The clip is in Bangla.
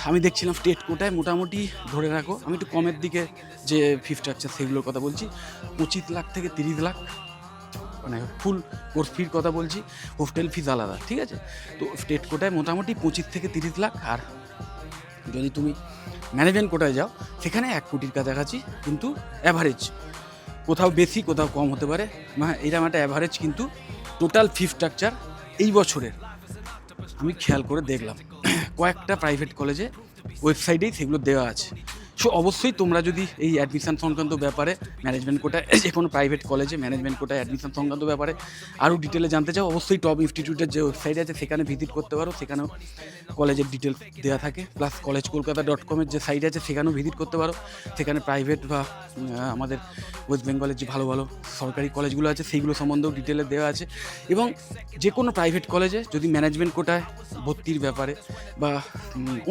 আমি দেখছিলাম স্টেট কোটায় মোটামুটি ধরে রাখো, আমি একটু কমের দিকে যে ফি স্ট্রাকচার সেগুলোর কথা বলছি, 25 লাখ থেকে 30 লাখ, মানে ফুল কোর্স ফির কথা বলছি, হোস্টেল ফিস আলাদা, ঠিক আছে? তো স্টেট কোটায় মোটামুটি 25 থেকে 30 লাখ, আর যদি তুমি ম্যানেজমেন্ট কোটায় যাও সেখানে 1 কোটির কাছাকাছি, কিন্তু অ্যাভারেজ, কোথাও বেশি কোথাও কম হতে পারে, মানে এরকম একটা অ্যাভারেজ কিন্তু টোটাল ফি স্ট্রাকচার এই বছরের আমি খেয়াল করে দেখলাম। কয়েকটা প্রাইভেট কলেজে ওয়েবসাইটেই সেগুলো দেওয়া আছে। সো অবশ্যই তোমরা যদি এই অ্যাডমিশান সংক্রান্ত ব্যাপারে, ম্যানেজমেন্ট কোটায় যে কোনো প্রাইভেট কলেজে ম্যানেজমেন্ট কোটায় অ্যাডমিশন সংক্রান্ত ব্যাপারে আরও ডিটেলে জানতে চাও, অবশ্যই টপ ইনস্টিটিউটের যে ওয়েবসাইট আছে সেখানে ভিজিট করতে পারো, সেখানেও কলেজের ডিটেলস দেওয়া থাকে। প্লাস collegekolkata.com-এর যে সাইট আছে সেখানেও ভিজিট করতে পারো, সেখানে প্রাইভেট বা আমাদের ওয়েস্ট বেঙ্গলের যে ভালো ভালো সরকারি কলেজগুলো আছে সেইগুলো সম্বন্ধেও ডিটেলে দেওয়া আছে। এবং যে কোনো প্রাইভেট কলেজে যদি ম্যানেজমেন্ট কোটায় ভর্তির ব্যাপারে বা